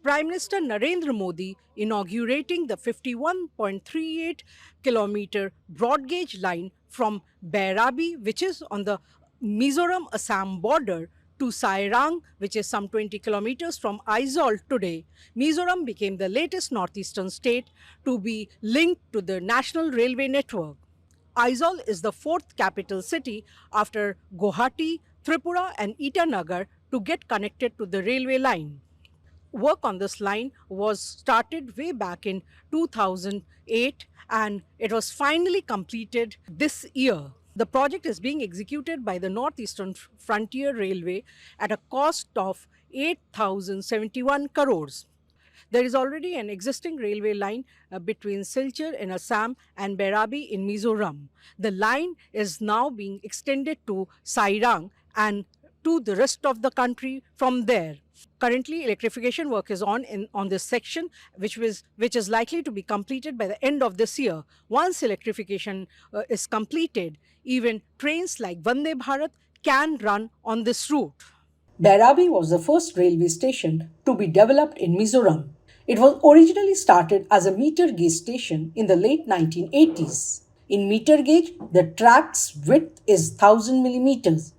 Prime Minister Narendra Modi inaugurating the 51.38 kilometer broad gauge line from Bairabi, which is on the Mizoram Assam border, to Sairang, which is some 20 kilometers from Aizawl today. Mizoram became the latest northeastern state to be linked to the national railway network. Aizawl is the fourth capital city after Guwahati, Tripura and Itanagar to get connected to the railway line. Work on this line was started way back in 2008 and it was finally completed this year. The project is being executed by the Northeastern Frontier Railway at a cost of 8,071 crores. There is already an existing railway line between Silchar in Assam and Bairabi in Mizoram. The line is now being extended to Sairang and to the rest of the country from there. Currently, electrification work is on this section, which is likely to be completed by the end of this year. Once electrification is completed, even trains like Vande Bharat can run on this route. Bairabi was the first railway station to be developed in Mizoram. It was originally started as a meter gauge station in the late 1980s. In meter gauge, the track's width is 1000 millimeters.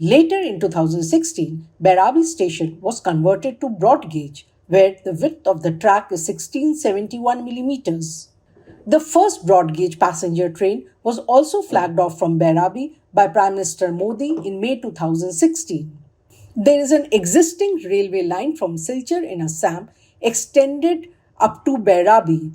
Later in 2016, Bairabi station was converted to broad gauge, where the width of the track is 1671 millimeters. The first broad gauge passenger train was also flagged off from Bairabi by Prime Minister Modi in May 2016. There is an existing railway line from Silchar in Assam extended up to Bairabi.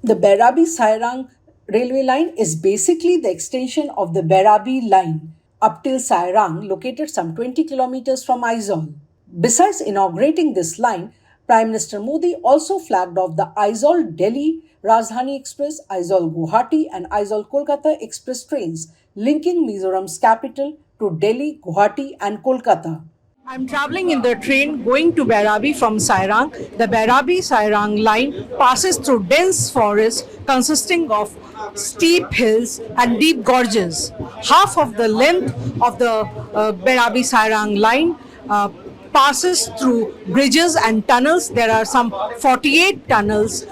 The Bairabi-Sairang railway line is basically the extension of the Bairabi line up till Sairang, located some 20 kilometers from Aizawl. Besides inaugurating this line, Prime Minister Modi also flagged off the Aizawl Delhi Rajdhani Express, Aizawl Guwahati and Aizawl Kolkata Express trains, linking Mizoram's capital to Delhi, Guwahati and Kolkata. I'm traveling in the train going to Bairabi from Sairang. The Bairabi-Sairang line passes through dense forest consisting of steep hills and deep gorges. Half of the length of the Bairabi-Sairang line passes through bridges and tunnels. There are some 48 tunnels,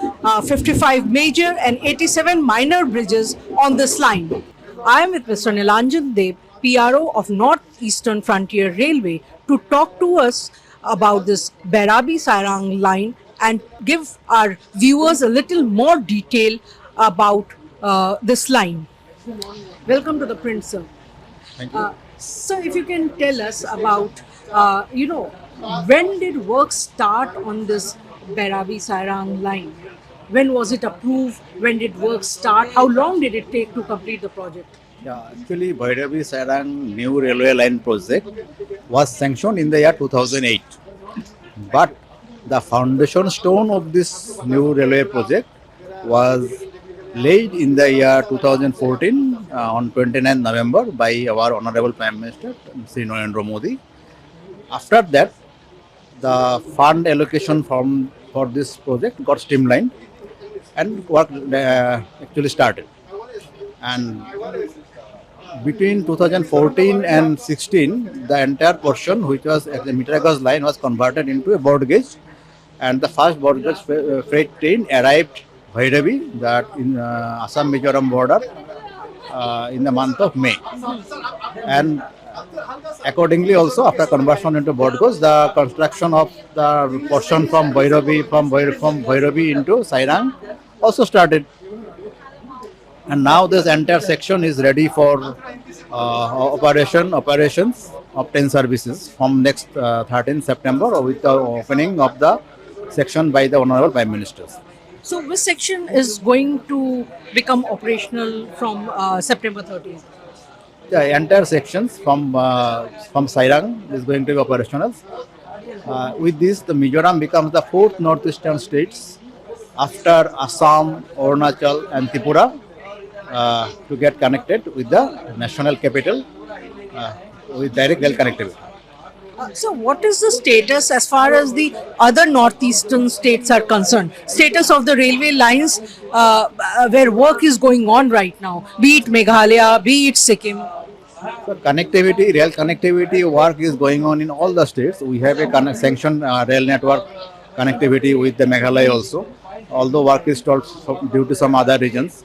55 major and 87 minor bridges on this line. I am with Mr. Nilanjan Deb, PRO of Northeastern Frontier Railway, to talk to us about this Bairabi-Sairang line and give our viewers a little more detail about this line. Welcome to the print, sir. Thank you. So if you can tell us about, when did work start on this Bairabi-Sairang line? When was it approved? When did work start? How long did it take to complete the project? Yeah, actually, Bairabi-Sairang new railway line project was sanctioned in the year 2008. But the foundation stone of this new railway project was laid in the year 2014 on 29 November by our Honorable Prime Minister Narendra Modi. After that, the fund allocation for this project got streamlined and work actually started. And between 2014 and 16, the entire portion, which was at the meter gauge line, was converted into a broad gauge, and the first broad gauge freight train arrived Bairabi, that in Assam-Mizoram border, in the month of May. And accordingly, also after conversion into broad gauge, the construction of the portion from Bairabi into Sairang also started. And now this entire section is ready for operations of 10 services from next 13 September with the opening of the section by the Honorable Prime Minister. So which section is going to become operational from September 30th? The entire sections from Sairang is going to be operational. With this, the Mizoram becomes the fourth northeastern states after Assam, Arunachal and Tripura to get connected with the national capital with direct rail connectivity. So what is the status as far as the other northeastern states are concerned? Status of the railway lines where work is going on right now, be it Meghalaya, be it Sikkim? So connectivity, rail connectivity work is going on in all the states. We have a sanctioned rail network connectivity with the Meghalaya also, although work is stalled due to some other regions.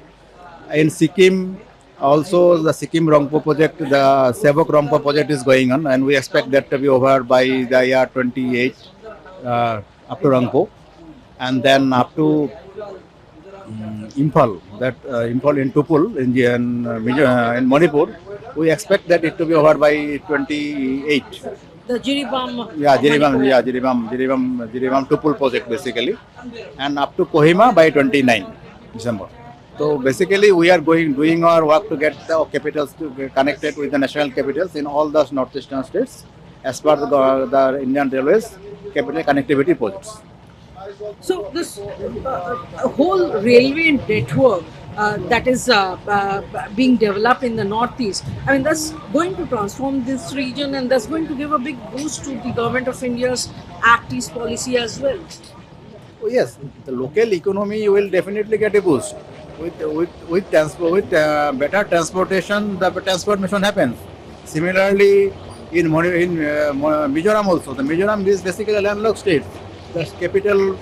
In Sikkim, also the Sikkim Rangpo project, the Sevok Rangpo project is going on, and we expect that to be over by the year 28 up to Rangpo, and then up to Imphal, that Imphal in Tupul in Manipur, we expect that it to be over by 28. The Jiribam. Yeah, of Manipur. Jiribam Tupul project basically, and up to Kohima by 29 December. So basically, we are doing our work to get the capitals to get connected with the national capitals in all the northeastern states, as per the Indian Railways capital connectivity projects. So this whole railway network that is being developed in the northeast, I mean, that's going to transform this region, and that's going to give a big boost to the government of India's Act East policy as well. Oh, yes, the local economy will definitely get a boost. With better transportation, the transportation happens. Similarly, in Mizoram also, the Mizoram is basically a landlocked state. The capital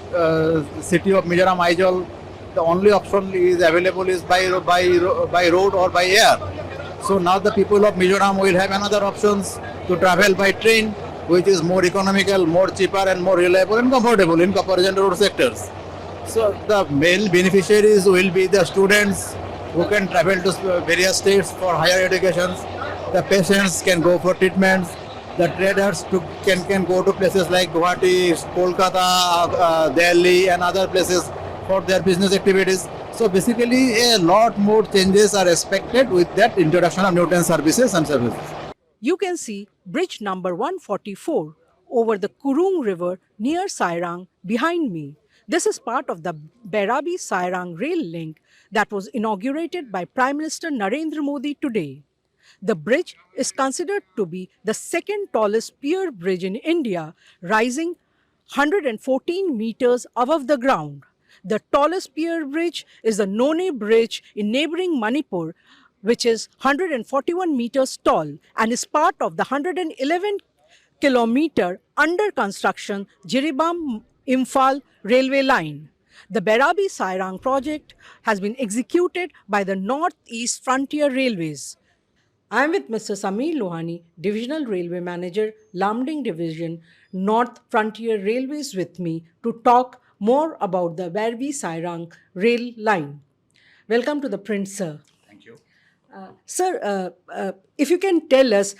city of Mizoram, Aizawl, the only option is available is by road or by air. So now the people of Mizoram will have another options to travel by train, which is more economical, more cheaper, and more reliable and comfortable in comparison to road sectors. So the main beneficiaries will be the students who can travel to various states for higher educations. The patients can go for treatments. The traders can go to places like Guwahati, Kolkata, Delhi, and other places for their business activities. So basically, a lot more changes are expected with that introduction of new train services and services. You can see bridge number 144 over the Kurung River near Sairang behind me. This is part of the Bairabi-Sairang rail link that was inaugurated by Prime Minister Narendra Modi today. The bridge is considered to be the second tallest pier bridge in India, rising 114 meters above the ground. The tallest pier bridge is the None Bridge in neighboring Manipur, which is 141 meters tall and is part of the 111-kilometer under construction Jiribam Imphal railway line. The Bairabi-Sairang project has been executed by the Northeast Frontier Railways. I am with Mr. Sameer Lohani, Divisional Railway Manager, Lamding Division, North Frontier Railways, with me to talk more about the Bairabi-Sairang rail line. Welcome to the print, sir. Thank you. Sir, if you can tell us,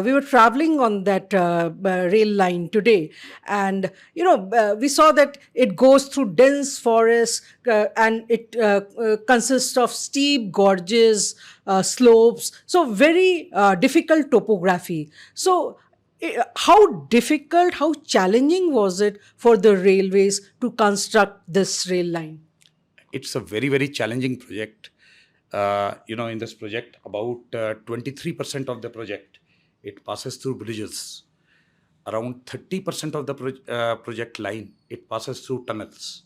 we were traveling on that rail line today, and we saw that it goes through dense forests, and it consists of steep gorges, slopes, so very difficult topography. So how difficult, how challenging was it for the railways to construct this rail line? It's a very, very challenging project. In this project, about 23% of the project, it passes through bridges. Around 30% of the project line, it passes through tunnels.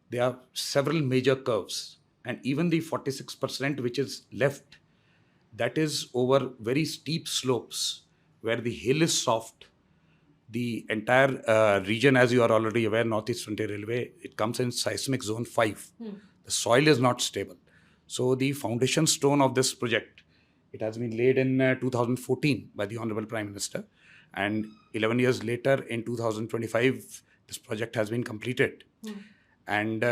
There are several major curves, and even the 46% which is left, that is over very steep slopes where the hill is soft. The entire region, as you are already aware, Northeast Frontier Railway, it comes in seismic zone 5. The soil is not stable. So the foundation stone of this project, it has been laid in 2014 by the Honorable Prime Minister. And 11 years later, in 2025, this project has been completed. And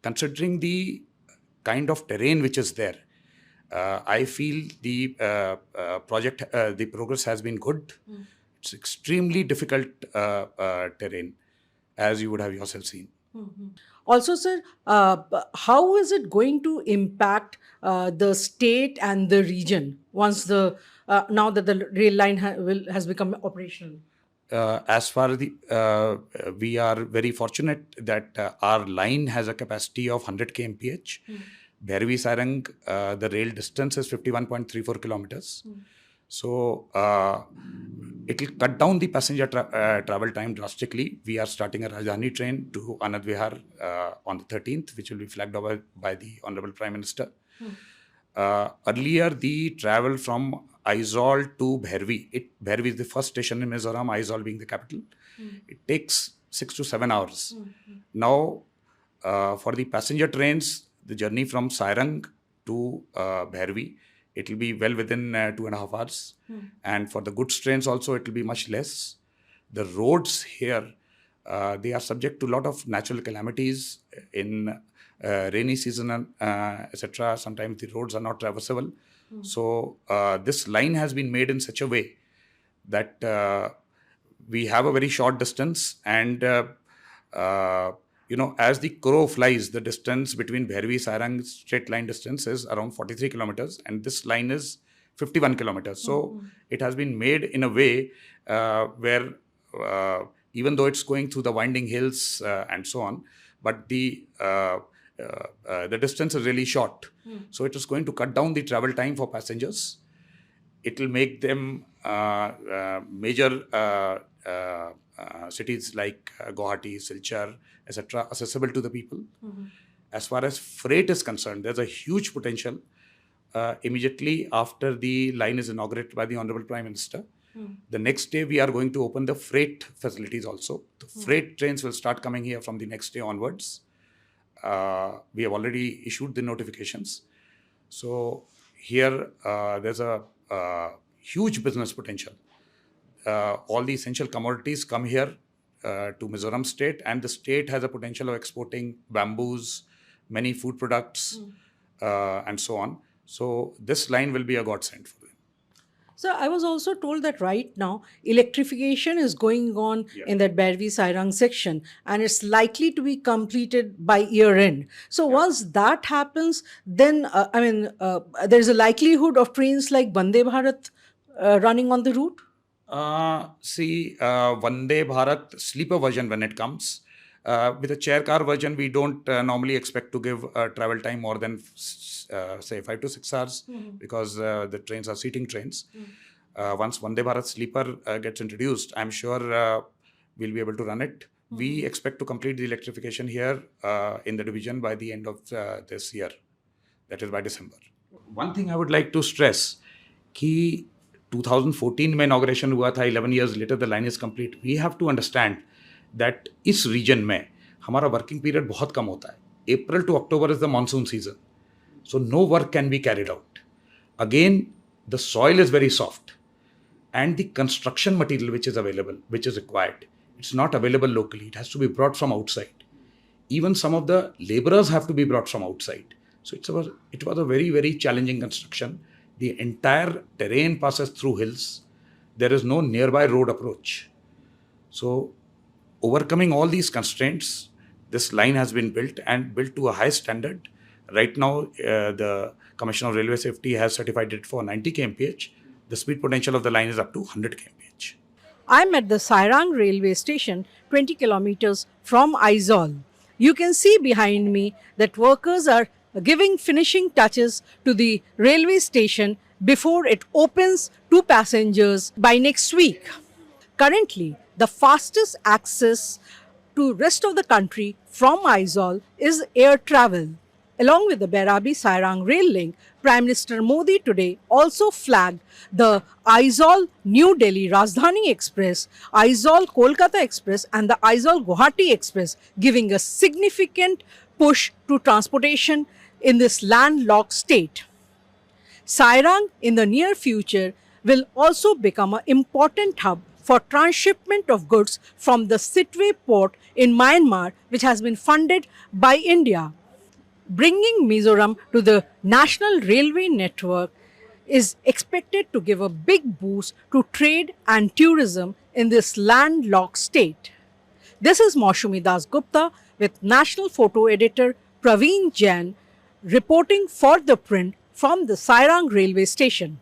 considering the kind of terrain which is there, I feel the the progress has been good. It's extremely difficult terrain, as you would have yourself seen. Also, sir, how is it going to impact the state and the region once now that the rail line has become operational? As far as we are very fortunate that our line has a capacity of 100 kmph. Bairabi-Sairang, the rail distance is 51.34 kilometers. So it will cut down the passenger travel time drastically. We are starting a Rajdhani train to Anand Vihar on the 13th, which will be flagged over by the Honorable Prime Minister. Earlier, the travel from Aizawl to Bairabi is the first station in Mizoram, Aizawl being the capital. It takes 6 to 7 hours. Now, for the passenger trains, the journey from Sairang to Bairabi, it will be well within 2.5 hours. And for the goods trains also, it will be much less. The roads here, they are subject to a lot of natural calamities in rainy season, etc. Sometimes the roads are not traversable. So this line has been made in such a way that we have a very short distance, and as the crow flies, the distance between Bairabi-Sairang straight line distance is around 43 kilometers, and this line is 51 kilometers. So it has been made in a way where even though it's going through the winding hills and so on, but the distance is really short. So it is going to cut down the travel time for passengers. It will make them major cities like Guwahati, Silchar, etc. accessible to the people. As far as freight is concerned, there's a huge potential. Immediately after the line is inaugurated by the Honorable Prime Minister, the next day we are going to open the freight facilities also. The freight trains will start coming here from the next day onwards. We have already issued the notifications. So here there's a huge business potential. All the essential commodities come here to Mizoram state, and the state has a potential of exporting bamboos, many food products, and so on. So this line will be a godsend for them. So I was also told that right now electrification is going on in that Bairabi-Sairang section, and it's likely to be completed by year end. So once that happens, then there's a likelihood of trains like Vande Bharat running on the route. Vande Bharat sleeper version when it comes. With a chair car version, we don't normally expect to give travel time more than say 5 to 6 hours because the trains are seating trains. Once Vande Bharat sleeper gets introduced, I'm sure we'll be able to run it. We expect to complete the electrification here in the division by the end of this year, that is by December. One thing I would like to stress, कि 2014 में inauguration हुआ था, 11 years later the line is complete. We have to understand that इस region में हमारा working period बहुत कम होता है. April to October is the monsoon season. So no work can be carried out. Again, the soil is very soft, and the construction material which is available, which is required, it's not available locally. It has to be brought from outside. Even some of the laborers have to be brought from outside. So it was a very, very challenging construction. The entire terrain passes through hills. There is no nearby road approach. So overcoming all these constraints, this line has been built, and built to a high standard. Right now, the Commission of Railway Safety has certified it for 90 kmph. The speed potential of the line is up to 100 kmph. I'm at the Sairang railway station, 20 kilometers from Aizawl. You can see behind me that workers are giving finishing touches to the railway station before it opens to passengers by next week. Currently, the fastest access to rest of the country from Aizawl is air travel. Along with the Bairabi-Sairang rail link, Prime Minister Modi today also flagged the Aizawl New Delhi Rajdhani Express, Aizawl Kolkata Express and the Aizawl Guwahati Express, giving a significant push to transportation in this landlocked state. Sairang in the near future will also become an important hub for transshipment of goods from the Sitwe port in Myanmar, which has been funded by India. Bringing Mizoram to the national railway network is expected to give a big boost to trade and tourism in this landlocked state. This is Maushumi Das Gupta with National Photo Editor Praveen Jain reporting for ThePrint from the Sairang railway station.